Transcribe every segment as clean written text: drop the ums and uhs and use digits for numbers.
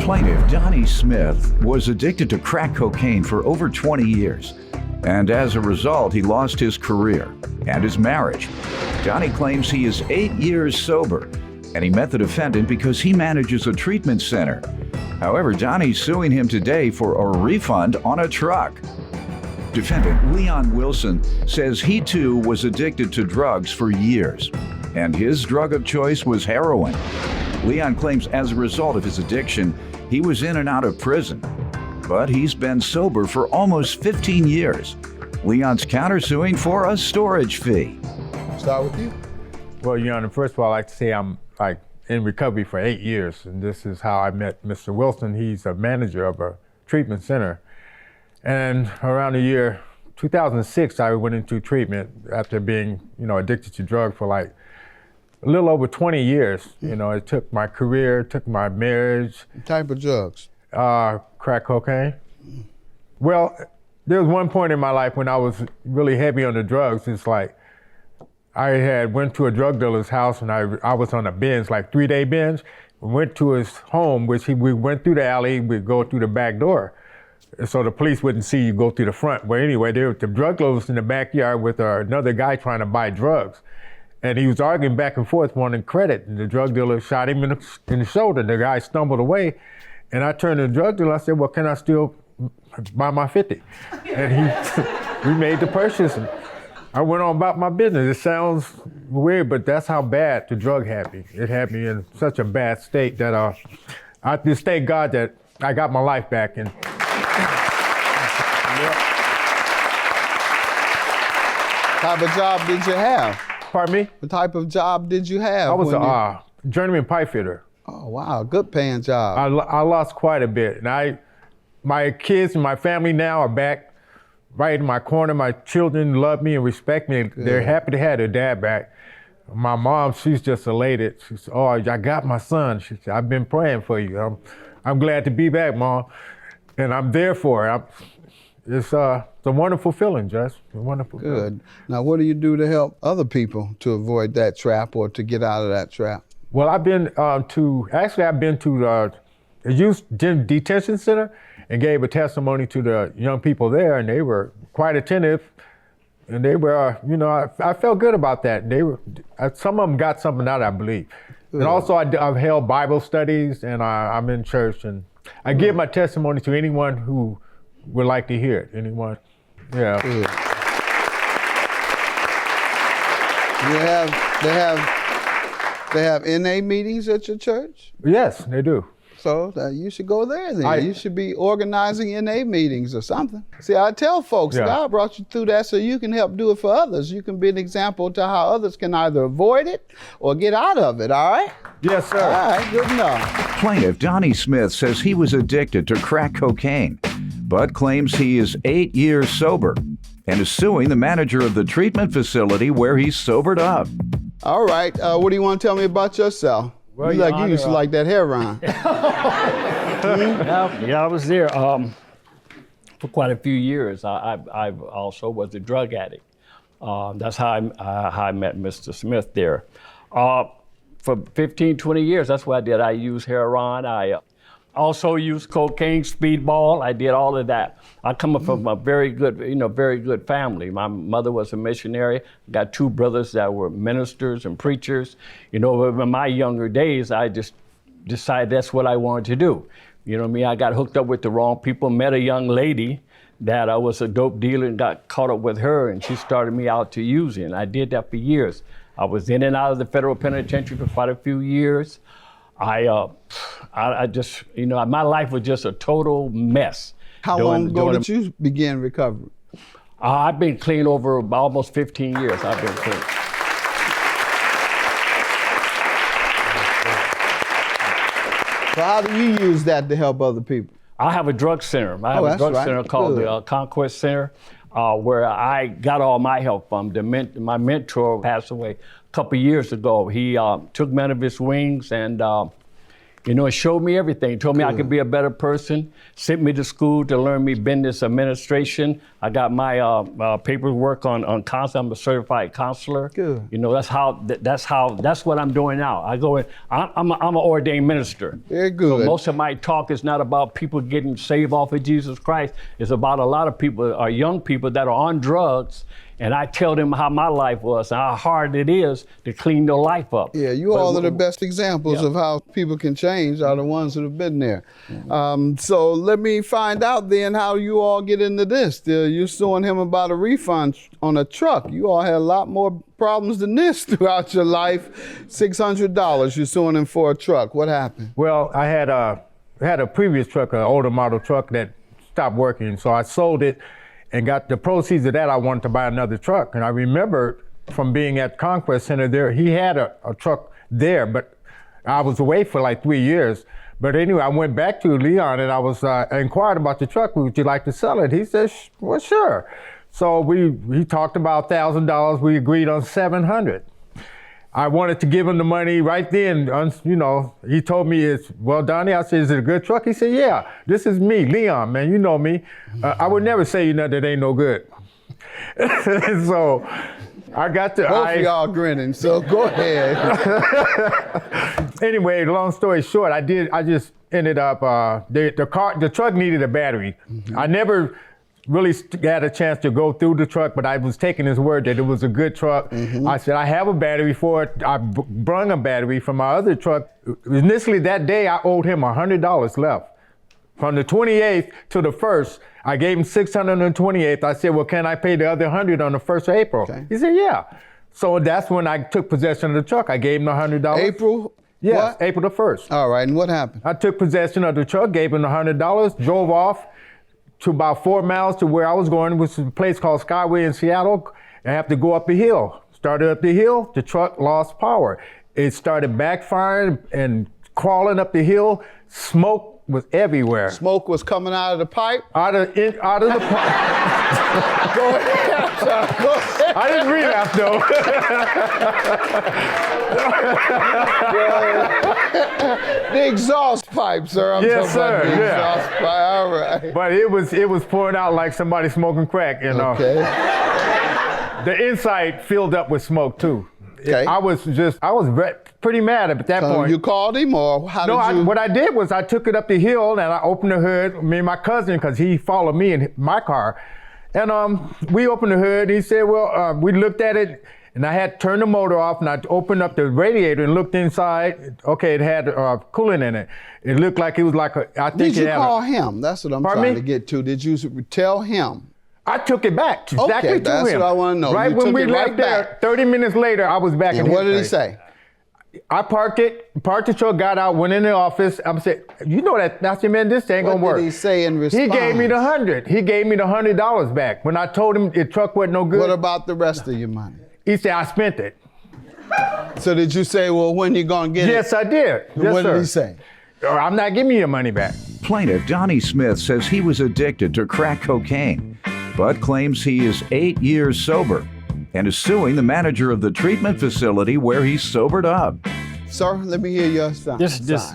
Plaintiff Donnie Smith was addicted to crack cocaine for over 20 years. And as a result, he lost his career and his marriage. Donnie claims he is 8 years sober, and he met the defendant because he manages a treatment center. However, Donnie's suing him today for a refund on a truck. Defendant Leon Wilson says he too was addicted to drugs for years, and his drug of choice was heroin. Leon claims as a result of his addiction, he was in and out of prison, but he's been sober for almost 15 years. Leon's countersuing for a storage fee. Start with you. Well, Your Honor, first of all, I'd like to say I'm in recovery for 8 years, and this is how I met Mr. Wilson. He's a manager of a treatment center. And around the year 2006, I went into treatment after being, addicted to drugs for like a little over 20 years. It took my career, took my marriage. What type of drugs? Crack cocaine. Well, there was one point in my life when I was really heavy on the drugs. It's like I went to a drug dealer's house and I was on a binge, like 3-day binge. We went to his home, we went through the alley, we'd go through the back door. So the police wouldn't see you go through the front. But anyway, the drug dealer was in the backyard with another guy trying to buy drugs. And he was arguing back and forth, wanting credit. And the drug dealer shot him in the shoulder. The guy stumbled away. And I turned to the drug dealer, I said, well, can I still buy my 50? And we made the purchase. And I went on about my business. It sounds weird, but that's how bad the drug had me. It had me in such a bad state that I just thank God that I got my life back. And What type of job did you have? Pardon me? What type of job did you have? I was a journeyman pipe fitter. Oh, wow, good paying job. I lost quite a bit. And my kids and my family now are back right in my corner. My children love me and respect me. Good. They're happy to have their dad back. My mom, she's just elated. She said, oh, I got my son. She said, I've been praying for you. I'm glad to be back, Mom. And I'm there for it. It's a wonderful feeling, Jess. A wonderful Good. feeling. Now, what do you do to help other people to avoid that trap or to get out of that trap? Well, I've been to the youth detention center and gave a testimony to the young people there, and they were quite attentive. And they were, I felt good about that. Some of them got something out, I believe. Good. And also, I've held Bible studies, and I'm in church, and I give my testimony to anyone who would like to hear it. Anyone, yeah. Good. They have NA meetings at your church? Yes, they do. So you should go there then. You should be organizing NA meetings or something. See, I tell folks, God brought you through that so you can help do it for others. You can be an example to how others can either avoid it or get out of it, all right? Yes, sir. All right, good enough. Plaintiff Donnie Smith says he was addicted to crack cocaine, but claims he is 8 years sober and is suing the manager of the treatment facility where he's sobered up. All right, what do you want to tell me about yourself? Well, you used to like that heroin. Yeah, I was there for quite a few years. I also was a drug addict. That's how I met Mr. Smith there. For 15, 20 years, that's what I did. I used heroin. I also used cocaine, speedball. I did all of that. I come from a very good family. My mother was a missionary. I got 2 brothers that were ministers and preachers. In my younger days, I just decided that's what I wanted to do. I got hooked up with the wrong people, met a young lady that I was a dope dealer and got caught up with her, and she started me out to using. I did that for years. I was in and out of the federal penitentiary for quite a few years. I just, my life was just a total mess. How long ago did you begin recovery? I've been clean over almost 15 years. I've been clean. So how do you use that to help other people? I have a drug center. I have a drug center called the Conquest Center, where I got all my help from. My mentor passed away a couple years ago. He took me under his wings, and You know, it showed me everything. Told me I could be a better person. Sent me to school to learn me business administration. I got my paperwork on counseling. I'm a certified counselor. Good. You know, that's what I'm doing now. I go in. I'm an ordained minister. Very good. So most of my talk is not about people getting saved off of Jesus Christ. It's about a lot of people, young people that are on drugs. And I tell them how my life was and how hard it is to clean their life up. Yeah, you all are the best examples of how people can change are the ones that have been there. So let me find out then how you all get into this. You're suing him about a refund on a truck. You all had a lot more problems than this throughout your life. $600, you're suing him for a truck. What happened? Well, I had a previous truck, an older model truck that stopped working, so I sold it and got the proceeds of that. I wanted to buy another truck. And I remember from being at Conquest Center there, he had a truck there, but I was away for like 3 years. But anyway, I went back to Leon and I inquired about the truck. Would you like to sell it? He said, well, sure. So he talked about $1,000. We agreed on $700. I wanted to give him the money right then. You know, he told me, well, Donnie, I said, is it a good truck? He said, yeah, this is me, Leon, man, you know me. I would never say nothing that ain't no good. So I got to. Both of y'all grinning, so go ahead. Anyway, long story short, I just ended up, the truck needed a battery. I never really had a chance to go through the truck, but I was taking his word that it was a good truck. I said, I have a battery for it. I brung a battery from my other truck. Initially that day, I owed him $100 left. From the 28th to the 1st, I gave him $628. I said, well, can I pay the other $100 on the 1st of April? Okay. He said, yeah. So that's when I took possession of the truck. I gave him the $100. April? Yes, what? April the 1st. All right, and what happened? I took possession of the truck, gave him the $100, drove off to about 4 miles to where I was going, which is a place called Skyway in Seattle. I have to go up the hill. Started up the hill, the truck lost power. It started backfiring and crawling up the hill. Smoke was everywhere. Smoke was coming out of the pipe? Out of the pipe. Go ahead, sir. Go ahead. I didn't relapse though. The exhaust pipe, sir. I'm yes, talking about sir. the exhaust pipe. All right. But it was pouring out like somebody smoking crack, you know. Okay. The inside filled up with smoke too. Okay. I was pretty mad at that point. You called him, or how did you? What I did was I took it up the hill and I opened the hood. Me and my cousin, because he followed me in my car, and we opened the hood. He said, well, we looked at it, and I had turned the motor off, and I opened up the radiator and looked inside. Okay, it had coolant in it. It looked like it was like a. I think did you call him? That's what I'm trying to get to. Did you tell him? I took it back exactly to him. That's what I want to know. Right you when took we it left right there, back. 30 minutes later, I was back in his what did he place. say? I parked the truck, got out, went in the office. I'm saying, you know that, I said, man, this ain't gonna work. What did he say in response? He gave me the $100. He gave me the $100 back. When I told him the truck wasn't no good. What about the rest of your money? He said, I spent it. So did you say, well, when you gonna get it? Yes, I did. Yes, what sir. did he say? I'm not giving you your money back. Plaintiff Donnie Smith says he was addicted to crack cocaine, but claims he is 8 years sober and is suing the manager of the treatment facility where he sobered up. Sir, let me hear your side.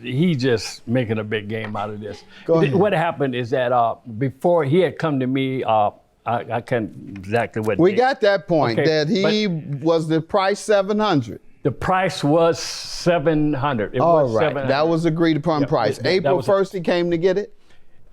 He just making a big game out of this. Go ahead. What happened is that before he had come to me, I can't exactly what. We got that point, Okay, that he was the price $700. The price was $700. All right, that was agreed upon price. that April was 1st he came to get it?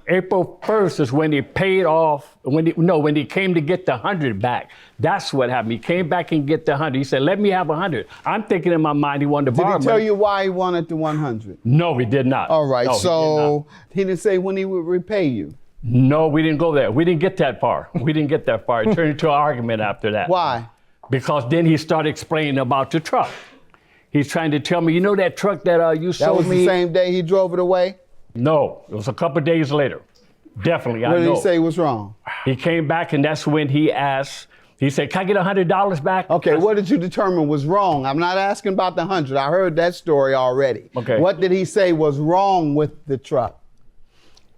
April 1st is when he paid off, when he came to get the 100 back. That's what happened. He came back and get the 100. He said, let me have 100. I'm thinking in my mind he wanted to borrow Did he tell money. you why he wanted the 100? No, he did not. All right, No, so he didn't say when he would repay you? No, we didn't go there. We didn't get that far. We didn't get that far. It turned into an argument after that. Why? Because then he started explaining about the truck. He's trying to tell me, you know that truck that you sold me? That was the same day he drove it away? No, it was a couple of days later. Definitely, I know. What did he say was wrong? He came back and that's when he asked, he said, can I get $100 back? Okay, what did you determine was wrong? I'm not asking about the 100. I heard that story already. Okay. What did he say was wrong with the truck?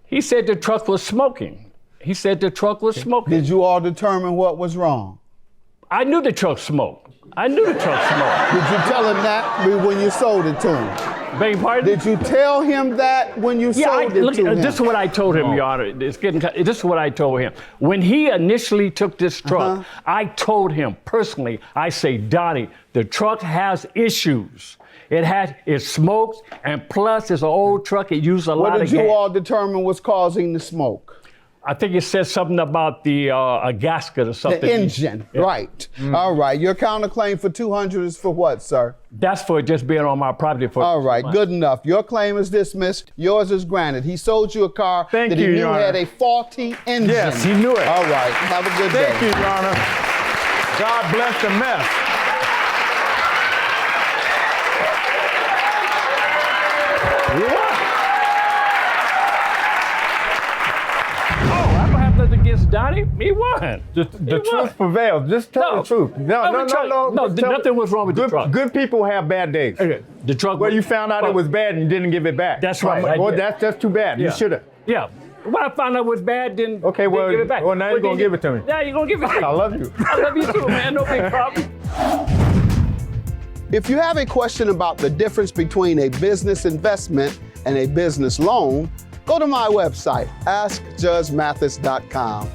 He said the truck was smoking. He said the truck was smoking. Did you all determine what was wrong? I knew the truck smoked. I knew the truck smoked. Did you tell him that when you sold it to him? Beg your pardon? Did you tell him that when you sold it to him? This is what I told him, Your Honor. This is what I told him. When he initially took this truck, I told him personally, I say, Donnie, the truck has issues. It smokes, and plus it's an old truck. It used a lot of gas. What did you all determine was causing the smoke? I think it said something about the a gasket or something. The engine, right. All right, your counterclaim for $200 is for what, sir? That's for just being on my property for All right, good enough. Your claim is dismissed. Yours is granted. He sold you a car that he knew had a faulty engine. Yes, he knew it. All right, have a good day. Thank you, Your Honor. God bless the mess. Against Donnie, he won. The truth prevails. Just tell the truth. No, nothing was wrong with the truck. Good people have bad days. Okay. The truck. Well, you found out it was bad and you didn't give it back. That's right. Well, that's too bad. Yeah. You should have. Yeah. When I found out it was bad, then okay. Well, give it back. Well, now you're gonna give it to me. Yeah, you're gonna give it to me. I love you. I love you too, man. No big problem. If you have a question about the difference between a business investment and a business loan, go to my website, askjudgemathis.com.